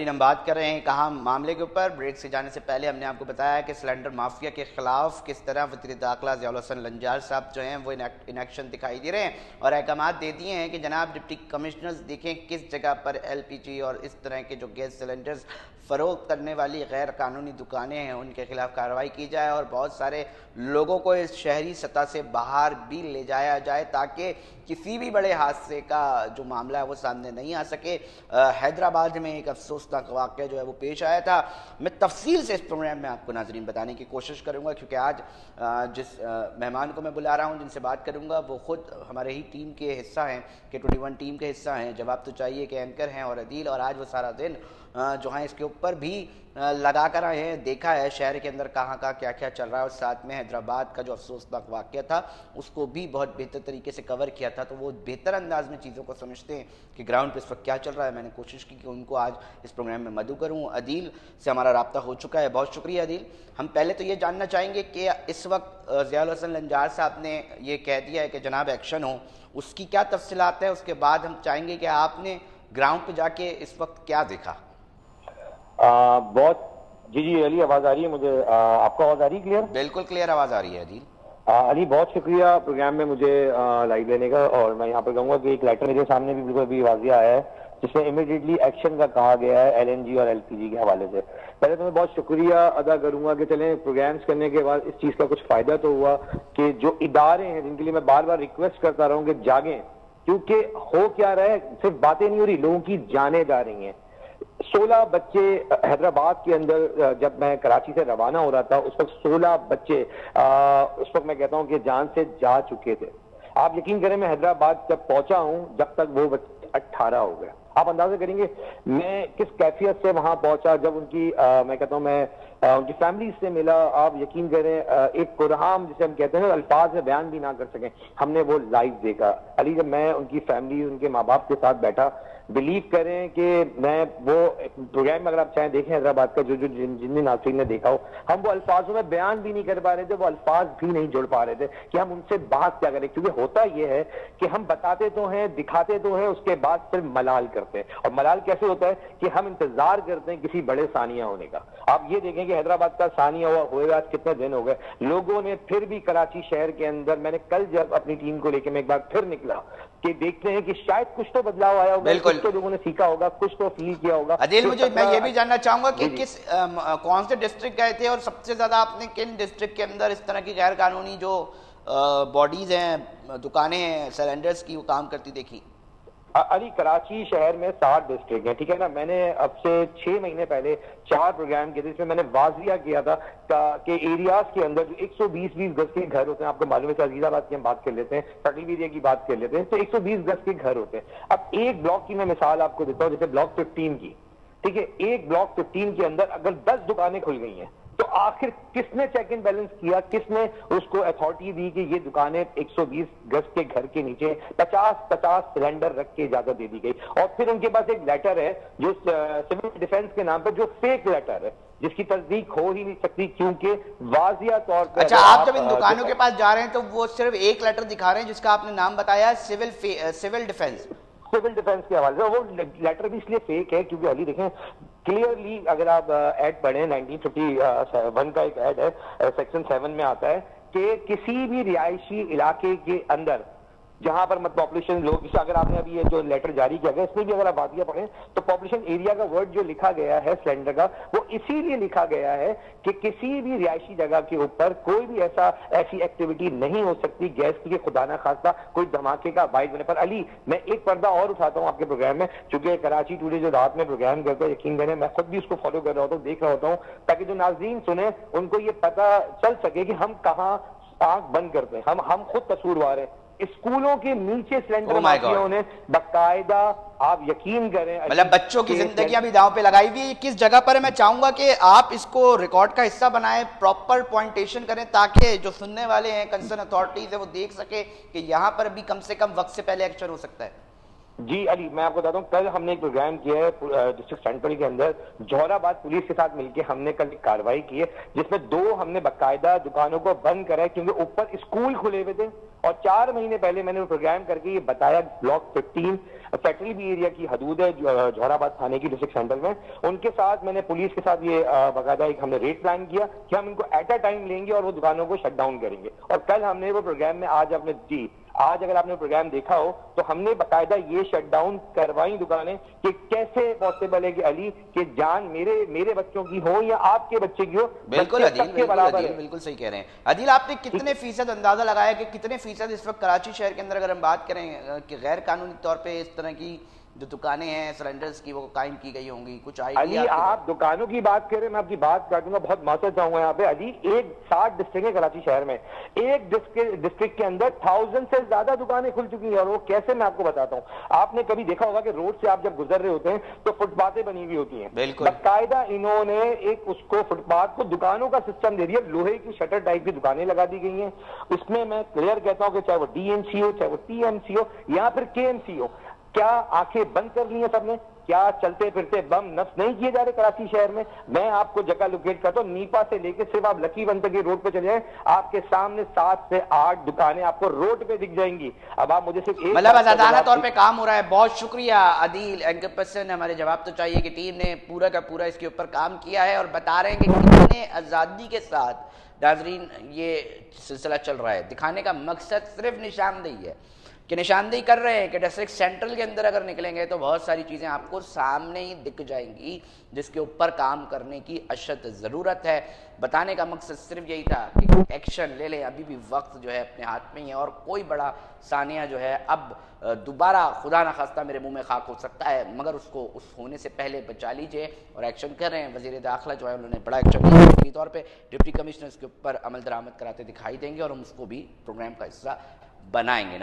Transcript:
हम बात कर रहे हैं कहाँ मामले के ऊपर। ब्रेक से जाने से पहले हमने आपको बताया कि सिलेंडर माफिया के खिलाफ किस तरह वज़ीर दाखिला ज़ियाउल हसन लंजार साहब जो हैं वो इनएक्शन दिखाई दे रहे हैं और अहकाम दे दिए हैं कि जनाब डिप्टी कमिश्नर्स देखें किस जगह पर LPG और इस तरह के जो गैस सिलेंडर्स फ़रोख्त करने वाली गैर कानूनी दुकानें हैं उनके खिलाफ कार्रवाई की जाए और बहुत सारे लोगों को इस शहरी सतह से बाहर भी ले जाया जाए ताकि किसी भी बड़े हादसे का जो मामला है वो सामने नहीं आ सके। हैदराबाद में एक अफसोसनाक वाक़या जो है वो पेश आया था। मैं तफसील से इस प्रोग्राम में आपको नाज़रीन बताने की कोशिश करूँगा क्योंकि आज जिस मेहमान को मैं बुला रहा हूँ जिनसे बात करूँगा वो ख़ुद हमारे ही टीम के हिस्सा हैं, K21 टीम के हिस्सा हैं। जवाब तो चाहिए कि एंकर हैं और अदील, और आज वो सारा दिन जो है इसके ऊपर भी लगा कर आए हैं, देखा है शहर के अंदर कहाँ क्या क्या चल रहा है और साथ में हैदराबाद का जो अफसोसनाक वाक़या था उसको भी बहुत बेहतर तरीके से कवर किया था, तो वो बेहतर अंदाज में चीज़ों को समझते हैं कि ग्राउंड पे इस वक्त क्या चल रहा है। मैंने कोशिश की कि उनको आज इस प्रोग्राम में मदऊ करूँ। अदील से हमारा रब्ता हो चुका है, बहुत शुक्रिया अदील। हम पहले तो ये जानना चाहेंगे कि इस वक्त ज़ियाउल हसन लंजार साहब ने ये कह दिया है कि जनाब एक्शन हो, उसकी क्या तफसीलात है, उसके बाद हम चाहेंगे कि आपने ग्राउंड पर जाके इस वक्त क्या देखा। बहुत जी अली, आवाज आ रही है मुझे? आपको आवाज आ रही है क्लियर? बिल्कुल क्लियर आवाज आ रही है अदील। अली बहुत शुक्रिया प्रोग्राम में मुझे लाइव लेने का, और मैं यहाँ पर कहूँगा कि एक लेटर मेरे सामने भी बिल्कुल अभी वाज़िह आया है जिसमें इमीडिएटली एक्शन का कहा गया है LNG और LPG के हवाले से। पहले तो मैं बहुत शुक्रिया अदा करूंगा कि चलें प्रोग्राम्स करने के बाद इस चीज़ का कुछ फ़ायदा तो हुआ कि जो इदारे हैं जिनके लिए मैं बार बार रिक्वेस्ट करता रहूँ कि जागें, क्योंकि हो क्या रहा है, सिर्फ बातें नहीं हो रही, लोगों की जानें जा रही हैं। 16 बच्चे हैदराबाद के अंदर, जब मैं कराची से रवाना हो रहा था उस वक्त 16 बच्चे उस वक्त मैं कहता हूं कि जान से जा चुके थे। आप यकीन करें मैं हैदराबाद जब पहुंचा हूं जब तक वो बच्चे 18 हो गए। आप अंदाजा करेंगे मैं किस कैफियत से वहां पहुंचा जब उनकी मैं कहता हूं मैं उनकी फैमिली से मिला। आप यकीन करें एक कुरहाम जिसे हम कहते हैं अल्फाज में बयान भी ना कर सकें, हमने वो लाइव देखा। अली जब मैं उनकी फैमिली उनके माँ बाप के साथ बैठा, बिलीव करें कि मैं वो प्रोग्राम में अगर आप चाहें देखें हैदराबाद का जो जिन नाज़रीन ने देखा हो, हम वो अल्फाजों में बयान भी नहीं कर पा रहे थे, वो अल्फाज भी नहीं जोड़ पा रहे थे कि हम उनसे बात क्या करें। क्योंकि होता ये है कि हम बताते तो हैं, दिखाते तो हैं, उसके बाद फिर मलाल करते हैं। और मलाल कैसे होता है कि हम इंतजार करते हैं किसी बड़े सानिया होने का। आप ये देखें कि हैदराबाद का सानिया हुए आज कितने दिन हो गए, लोगों ने फिर भी कराची शहर के अंदर, मैंने कल जब अपनी टीम को लेकर मैं एक बार फिर निकला कि देखते हैं कि शायद कुछ तो बदलाव आया होगा, कुछ तो लोगों ने सीखा होगा, कुछ तो फील किया होगा। अदील मुझे मैं ये भी जानना चाहूंगा कि किस कौन से डिस्ट्रिक्ट गए थे और सबसे ज्यादा आपने किन डिस्ट्रिक्ट के अंदर इस तरह की गैर कानूनी जो बॉडीज हैं, दुकानें हैं सिलेंडर्स की, वो काम करती देखी? अली कराची शहर में 7 डिस्ट्रिक्ट हैं, ठीक है ना। मैंने अब से 6 महीने पहले 4 प्रोग्राम किए थे जिसमें मैंने वाजिया किया था कि एरियाज के अंदर जो 120-20 गज के घर होते हैं, आपको मालूम है अजीजाबाद की हम बात कर लेते हैं, पटल एरिया की बात कर लेते हैं, तो 120 गज के घर होते हैं। अब एक ब्लॉक की मैं मिसाल आपको देता हूँ, जैसे ब्लॉक 15 की, ठीक है, एक ब्लॉक 15 के अंदर अगर 10 दुकानें खुल गई हैं तो आखिर किसने चेक एंड बैलेंस किया, किसने उसको अथॉरिटी दी कि ये दुकानें 120 गज के घर के नीचे 50-50 सिलेंडर रख के इजाजत दे दी गई। और फिर उनके पास एक लेटर है जो सिविल डिफेंस के नाम पर, जो फेक लेटर है जिसकी तस्दीक हो ही नहीं सकती क्योंकि वाजिया तौर पर। अच्छा, आप जब इन दुकानों के पास जा रहे हैं तो वो सिर्फ एक लेटर दिखा रहे हैं जिसका आपने नाम बताया, सिविल डिफेंस के हवाले से। वो लेटर भी इसलिए फेक है क्योंकि अली देखें क्लियरली, अगर आप ऐड पढ़ें 1951 का एक ऐड है, सेक्शन 7 में आता है कि किसी भी रिहायशी इलाके के अंदर जहां पर मत पॉपुलेशन लोग, अगर आपने अभी ये जो लेटर जारी किया गया इसमें भी अगर आप वादिया पढ़ें तो पॉपुलेशन एरिया का वर्ड जो लिखा गया है सिलेंडर का, वो इसीलिए लिखा गया है कि किसी भी रिहायशी जगह के ऊपर कोई भी ऐसी एक्टिविटी नहीं हो सकती गैस की, खुदा ना खास्ता कोई धमाके का बाइस बने पर। अली मैं एक पर्दा और उठाता हूँ आपके प्रोग्राम में, चूंकि कराची टुडे जो रात में प्रोग्राम करते हैं, यकीन करें मैं खुद भी उसको फॉलो कर रहा होता हूँ, देख रहा होता हूँ, ताकि जो नाज़रीन सुने उनको ये पता चल सके कि हम कहाँ आंख बंद करते हैं, हम खुद कसूरवार हैं। स्कूलों के नीचे सिलेंडर माफियाओं ने बाकायदा, आप यकीन करें, मतलब बच्चों की जिंदगियां भी दांव पे लगाई हुई है। किस जगह पर है मैं चाहूंगा कि आप इसको रिकॉर्ड का हिस्सा बनाएं, प्रॉपर पॉइंटेशन करें ताकि जो सुनने वाले हैं, कंसर्न अथॉरिटीज है, वो देख सके कि यहाँ पर भी कम से कम वक्त से पहले एक्शन हो सकता है। جی علی، میں آپ کو بتاتا ہوں، کل ہم نے ایک پروگرام کیا ہے ڈسٹرکٹ سینٹرل کے اندر، جوہر آباد پولیس کے ساتھ مل کے ہم نے کل ایک کارروائی کی ہے جس میں 2 ہم نے باقاعدہ دکانوں کو بند کرا ہے کیونکہ اوپر اسکول کھلے ہوئے تھے، اور 4 مہینے پہلے میں نے وہ پروگرام کر کے یہ بتایا، بلاک 15 فیکٹری بھی ایریا کی حدود ہے جوہر آباد تھانے کی ڈسٹرکٹ سینٹرل میں، ان کے ساتھ میں نے پولیس کے ساتھ یہ باقاعدہ ایک ہم نے ریٹ پلان کیا کہ ہم ان کو ایٹ اے ٹائم لیں گے اور وہ دکانوں کو شٹ ڈاؤن کریں گے، اور کل ہم نے وہ پروگرام میں آج اگر آپ نے پروگرام دیکھا ہو تو ہم نے باقاعدہ یہ شٹ ڈاؤن کروائی دکانیں کہ کیسے پاسبل ہے کہ علی کہ جان میرے بچوں کی ہو یا آپ کے بچے کی ہو، بالکل عدیل، بالکل صحیح کہہ رہے ہیں عدیل۔ آپ نے کتنے فیصد اندازہ لگایا کہ کتنے فیصد اس وقت کراچی شہر کے اندر اگر ہم بات کریں کہ غیر قانونی طور پہ اس طرح کی جو دکانیں ہیں سلنڈرز کی وہ قائم کی گئی ہوں گی؟ کچھ علی آپ دکانوں کی بات کریں، میں آپ کی بات کاٹوں گا، بہت معذرت چاہوں گا یہاں پہ علی، 60 ڈسٹرکٹ ہے کراچی شہر میں، ایک ڈسٹرکٹ کے اندر 1000 سے زیادہ دکانیں کھل چکی ہیں، اور وہ کیسے میں آپ کو بتاتا ہوں۔ آپ نے کبھی دیکھا ہوگا کہ روڈ سے آپ جب گزر رہے ہوتے ہیں تو فٹ پاتھیں بنی ہوئی ہوتی ہیں، باقاعدہ انہوں نے ایک اس کو فٹ پاتھ کو دکانوں کا سسٹم دے دیا، لوہے کی شٹر ٹائپ کی دکانیں لگا دی گئی ہیں، اس میں کلیئر کہتا ہوں کہ چاہے وہ ڈی این سی ہو، چاہے وہ ٹی ایم سی ہو یا پھر کے ایم سی ہو، کیا آنکھیں بند کر لی ہیں سب نے؟ کیا چلتے پھرتے بم نفس نہیں کیے جا رہے کراچی شہر میں؟ میں آپ کو جگہ لوکیٹ کرتا ہوں، نیپا سے لے کے صرف آپ لکی ون تک روڈ پہ چلے جائیں، آپ کے سامنے 7 سے 8 دکانیں آپ کو روڈ پہ دکھ جائیں گی۔ اب آپ مجھے صرف مطلب آزادانہ طور پہ کام ہو رہا ہے۔ بہت شکریہ عدیل اینکر پرسن، ہمارے جواب تو چاہیے کہ ٹیم نے پورا کا پورا اس کے اوپر کام کیا ہے اور بتا رہے ہیں کہ کتنے آزادی کے ساتھ ناظرین یہ سلسلہ چل رہا ہے۔ دکھانے کا مقصد صرف نشاندہی ہے کہ نشاندہی کر رہے ہیں کہ ڈسٹرکٹ سینٹرل کے اندر اگر نکلیں گے تو بہت ساری چیزیں آپ کو سامنے ہی دکھ جائیں گی جس کے اوپر کام کرنے کی اشد ضرورت ہے۔ بتانے کا مقصد صرف یہی تھا کہ ایکشن لے لیں، ابھی بھی وقت جو ہے اپنے ہاتھ میں ہی ہے، اور کوئی بڑا ثانیہ جو ہے اب دوبارہ خدا نہ خواستہ میرے منہ میں خاک ہو سکتا ہے، مگر اس کو اس ہونے سے پہلے بچا لیجئے اور ایکشن کر رہے ہیں۔ وزیر داخلہ جو ہے انہوں نے بڑا ایکشن لیا، فوری طور پہ ڈپٹی کمشنر اس کے اوپر عمل درآمد کراتے دکھائی دیں گے اور ہم اس کو بھی پروگرام کا حصہ بنائیں گے۔